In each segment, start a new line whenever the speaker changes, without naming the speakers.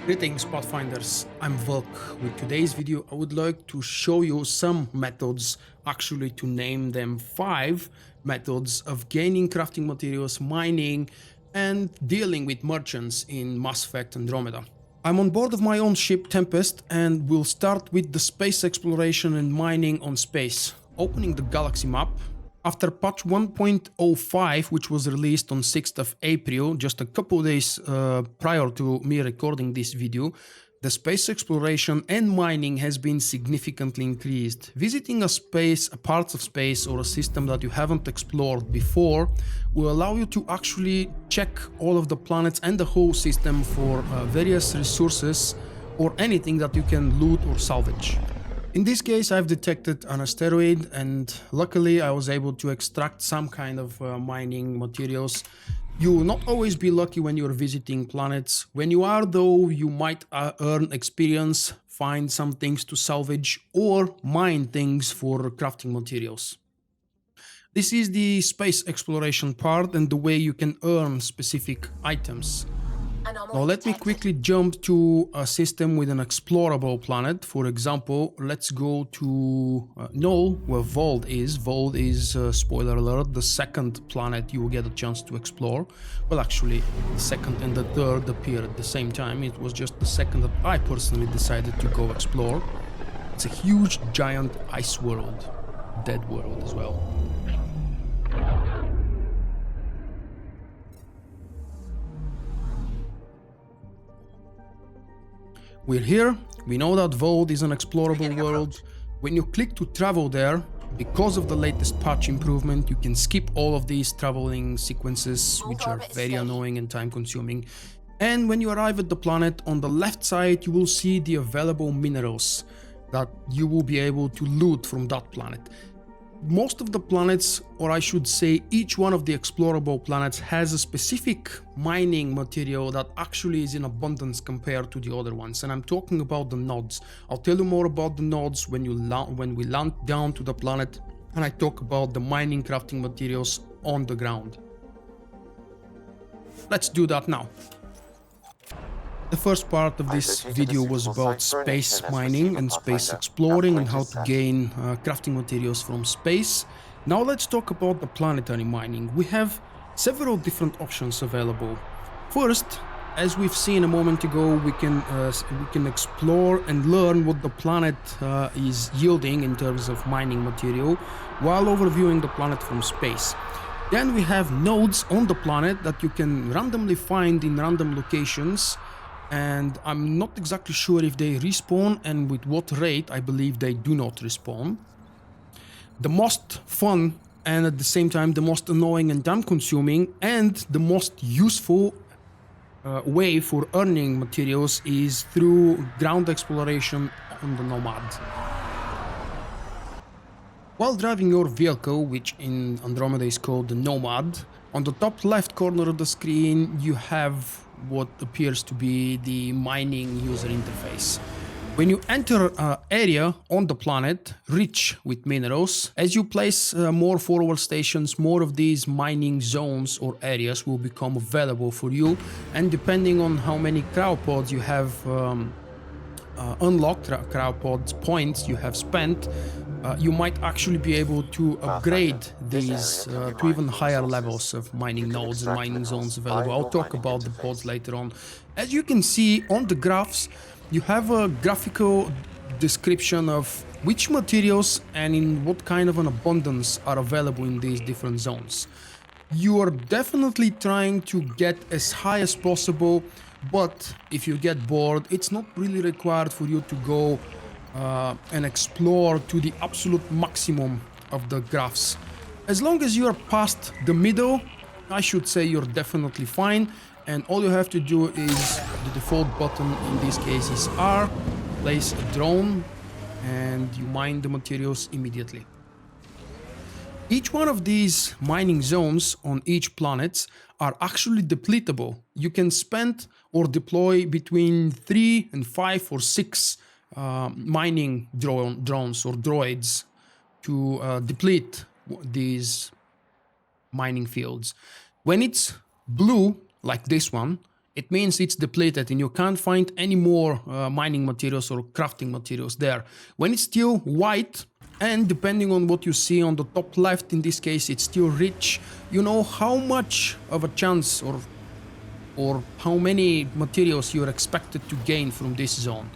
Greetings Pathfinders, I'm Vulkk. With today's video I would like to show you some methods, actually to name them 5 methods of gaining crafting materials, mining and dealing with merchants in Mass Effect Andromeda. I'm on board of my own ship Tempest and we'll start with the space exploration and mining on space. Opening the galaxy map. After patch 1.05, which was released on 6th of April, just a couple days prior to me recording this video, the space exploration and mining has been significantly increased. Visiting a part of space or a system that you haven't explored before will allow you to actually check all of the planets and the whole system for various resources or anything that you can loot or salvage. In this case, I've detected an asteroid and luckily I was able to extract some kind of mining materials. You will not always be lucky when you're visiting planets. When you are though, you might earn experience, find some things to salvage or mine things for crafting materials. This is the space exploration part and the way you can earn specific items. Now let me quickly jump to a system with an explorable planet. For example, let's go to Null, where Vulkk is. Vulkk is, spoiler alert, the second planet you will get a chance to explore. Well, actually, the second and the third appear at the same time. It was just the second that I personally decided to go explore. It's a huge, giant ice world. Dead world as well. We're here, we know that Vulkk is an explorable world. When you click to travel there, because of the latest patch improvement, you can skip all of these traveling sequences, which are very annoying and time consuming. And when you arrive at the planet, on the left side, you will see the available minerals that you will be able to loot from that planet. Most of the planets, or I should say each one of the explorable planets, has a specific mining material that actually is in abundance compared to the other ones, and I'm talking about the nodes. I'll tell you more about the nodes when we land down to the planet and I talk about the mining crafting materials on the ground. Let's do that now. The first part of this video was about space mining and space exploring and how to gain crafting materials from space. Now let's talk about the planetary mining. We have several different options available. First, as we've seen a moment ago, we can explore and learn what the planet is yielding in terms of mining material while overviewing the planet from space. Then we have nodes on the planet that you can randomly find in random locations. And I'm not exactly sure if they respawn and with what rate. I believe they do not respawn. The most fun and at the same time the most annoying and time consuming and the most useful way for earning materials is through ground exploration on the Nomad. While driving your vehicle, which in Andromeda is called the Nomad, on the top left corner of the screen you have what appears to be the mining user interface. When you enter an area on the planet rich with minerals, as you place more forward stations, more of these mining zones or areas will become available for you, and depending on how many cryopods you have unlocked, cryopods points you have spent, you might actually be able to upgrade these to even higher levels of mining nodes and mining zones available. I'll talk about the pods later on. As you can see on the graphs, you have a graphical description of which materials and in what kind of an abundance are available in these different zones. You are definitely trying to get as high as possible, but if you get bored, it's not really required for you to go and explore to the absolute maximum of the graphs. As long as you are past the middle, I should say you're definitely fine, and all you have to do is the default button in this case is R, place a drone, and you mine the materials immediately. Each one of these mining zones on each planet are actually depletable. You can spend or deploy between 3 and 5 or 6 mining drones or droids to deplete these mining fields. When it's blue, like this one, it means it's depleted and you can't find any more mining materials or crafting materials there. When it's still white, and depending on what you see on the top left, in this case it's still rich, you know how much of a chance or how many materials you're expected to gain from this zone.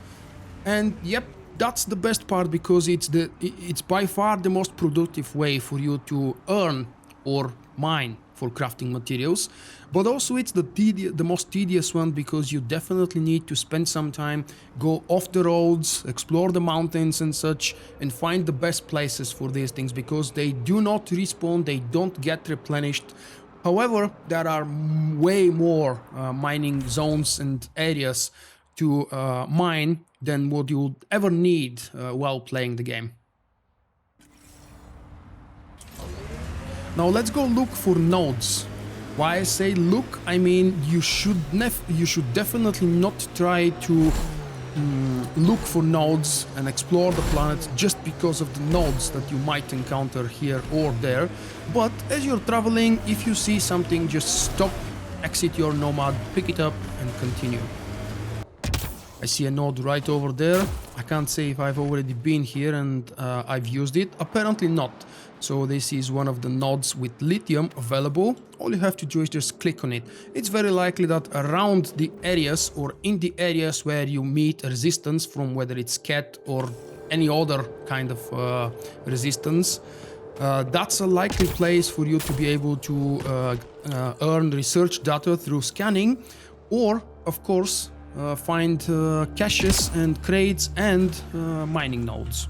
And yep, that's the best part, because it's by far the most productive way for you to earn or mine for crafting materials, but also it's the most tedious one, because you definitely need to spend some time, go off the roads, explore the mountains and such, and find the best places for these things, because they do not respawn, they don't get replenished. However, there are way more mining zones and areas to mine than what you would ever need while playing the game. Now let's go look for nodes. Why I say look, I mean you should definitely not try to look for nodes and explore the planet just because of the nodes that you might encounter here or there. But as you're traveling, if you see something, just stop, exit your nomad, pick it up and continue. I see a node right over there. I can't say if I've already been here and I've used it. Apparently not. So this is one of the nodes with lithium available. All you have to do is just click on it. It's very likely that around the areas or in the areas where you meet resistance from, whether it's cat or any other kind of resistance, that's a likely place for you to be able to earn research data through scanning, or of course find caches and crates and mining nodes.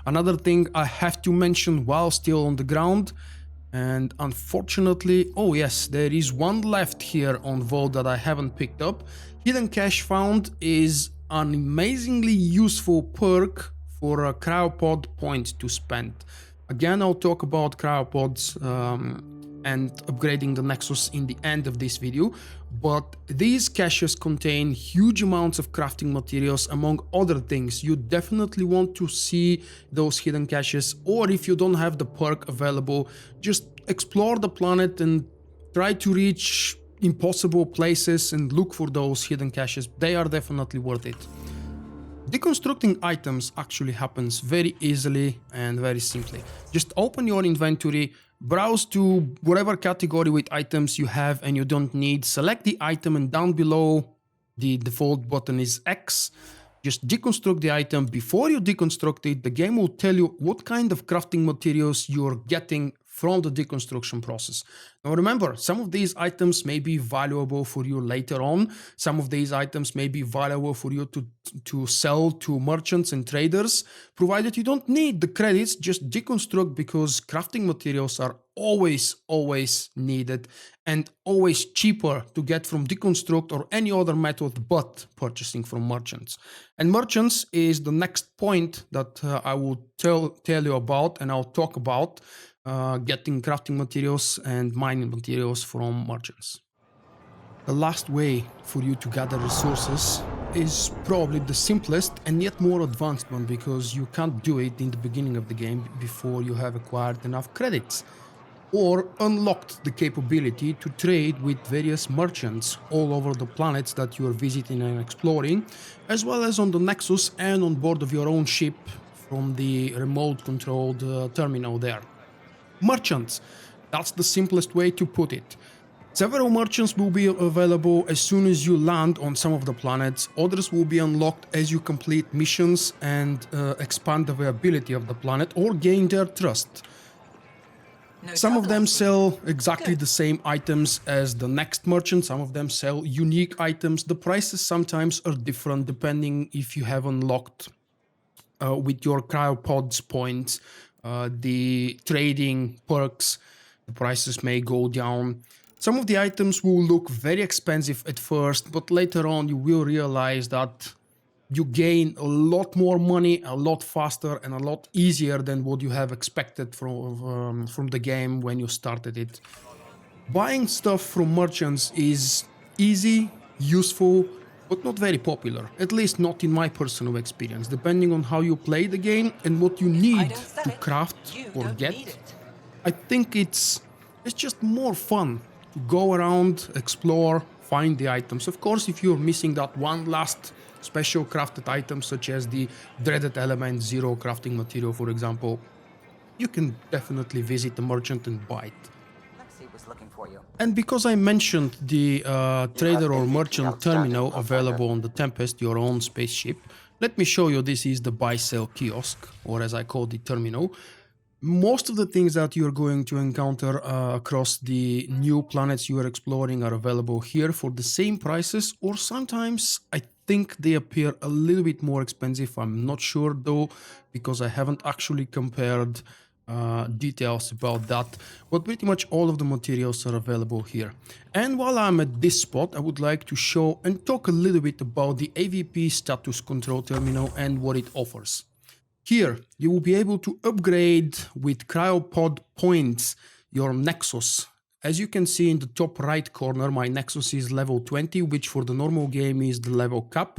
Another thing I have to mention while still on the ground, and unfortunately, oh yes, there is one left here on Vulkk that I haven't picked up. Hidden cache found is an amazingly useful perk for a cryopod point to spend. Again, I'll talk about cryopods and upgrading the Nexus in the end of this video, but these caches contain huge amounts of crafting materials among other things. You definitely want to see those hidden caches, or if you don't have the perk available, just explore the planet and try to reach impossible places and look for those hidden caches. They are definitely worth it. Deconstructing items actually happens very easily and very simply. Just open your inventory, browse to whatever category with items you have and you don't need, select the item, and down below the default button is X. Just deconstruct the item. Before you deconstruct it, the game will tell you what kind of crafting materials you're getting from the deconstruction process. Now remember, some of these items may be valuable for you later on. Some of these items may be valuable for you to sell to merchants and traders. Provided you don't need the credits, just deconstruct, because crafting materials are always needed and always cheaper to get from deconstruct or any other method but purchasing from merchants. And merchants is the next point that I will tell you about, and I'll talk about getting crafting materials and mining materials from merchants. The last way for you to gather resources is probably the simplest and yet more advanced one, because you can't do it in the beginning of the game before you have acquired enough credits or unlocked the capability to trade with various merchants all over the planets that you are visiting and exploring, as well as on the Nexus and on board of your own ship from the remote controlled terminal there. Merchants, that's the simplest way to put it. Several merchants will be available as soon as you land on some of the planets. Others will be unlocked as you complete missions and expand the viability of the planet or gain their trust. Some of them sell exactly the same items as the next merchant. Some of them sell unique items. The prices sometimes are different depending if you have unlocked with your cryopods points the trading perks. The prices may go down. Some of the items will look very expensive at first, but later on you will realize that you gain a lot more money a lot faster and a lot easier than what you have expected from the game when you started it. Buying stuff from merchants is easy, useful, but not very popular, at least not in my personal experience. Depending on how you play the game and what you need to craft or get, I think it's just more fun to go around, explore, find the items. Of course, if you're missing that one last special crafted item, such as the dreaded element 0 crafting material, for example, you can definitely visit the merchant and buy it. And because I mentioned the trader or merchant terminal available on the Tempest, your own spaceship, let me show you. This is the buy-sell kiosk, or as I call the terminal. Most of the things that you're going to encounter across the new planets you are exploring are available here for the same prices, or sometimes I think they appear a little bit more expensive. I'm not sure though, because I haven't actually compared details about that, but pretty much all of the materials are available here. And while I'm at this spot, I would like to show and talk a little bit about the AVP status control terminal and what it offers. Here, you will be able to upgrade with cryopod points your Nexus. As you can see in the top right corner, my Nexus is level 20, which for the normal game is the level cap.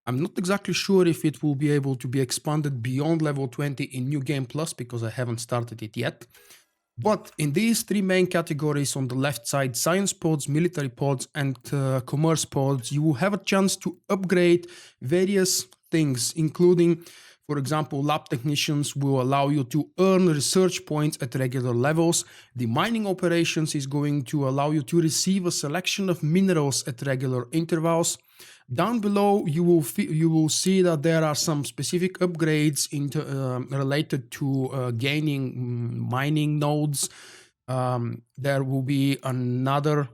I'm not exactly sure if it will be able to be expanded beyond level 20 in New Game Plus, because I haven't started it yet. But in these three main categories on the left side, science pods, military pods, and commerce pods, you will have a chance to upgrade various things, including, for example, lab technicians will allow you to earn research points at regular levels. The mining operations is going to allow you to receive a selection of minerals at regular intervals. Down below, you will see that there are some specific upgrades related to gaining mining nodes. There will be another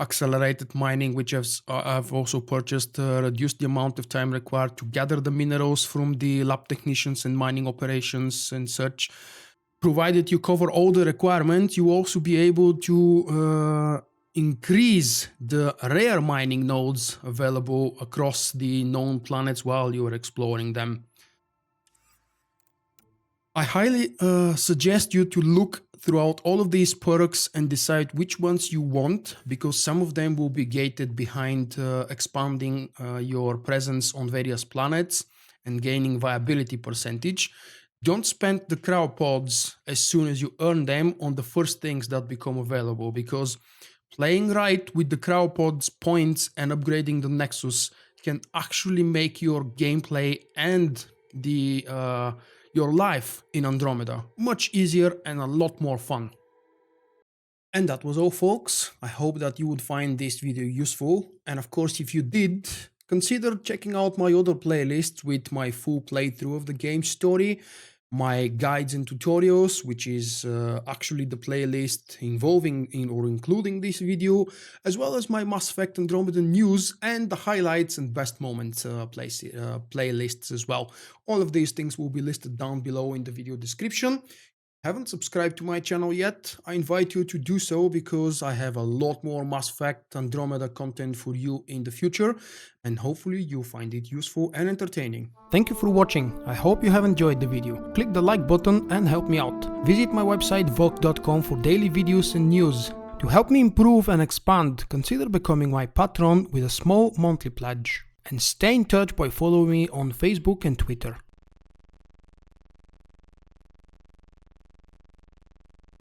accelerated mining, which I've also purchased, reduced the amount of time required to gather the minerals from the lab technicians and mining operations and such. Provided you cover all the requirements, you will also be able to increase the rare mining nodes available across the known planets while you are exploring them. I highly suggest you to look throughout all of these perks and decide which ones you want, because some of them will be gated behind expanding your presence on various planets and gaining viability percentage. Don't spend the cryopods as soon as you earn them on the first things that become available, because playing right with the cryopods points and upgrading the Nexus can actually make your gameplay and the your life in Andromeda much easier and a lot more fun. And that was all, folks. I hope that you would find this video useful, and of course, if you did, consider checking out my other playlists with my full playthrough of the game story, my guides and tutorials, which is actually the playlist involving or including this video, as well as my Mass Effect Andromeda news and the highlights and best moments playlists as well. All of these things will be listed down below in the video description. Haven't subscribed to my channel yet, I invite you to do so, because I have a lot more Mass Effect Andromeda content for you in the future, and hopefully you'll find it useful and entertaining. Thank you for watching. I hope you have enjoyed the video. Click the like button and help me out. Visit my website vulkk.com for daily videos and news. To help me improve and expand, consider becoming my patron with a small monthly pledge. And stay in touch by following me on Facebook and Twitter.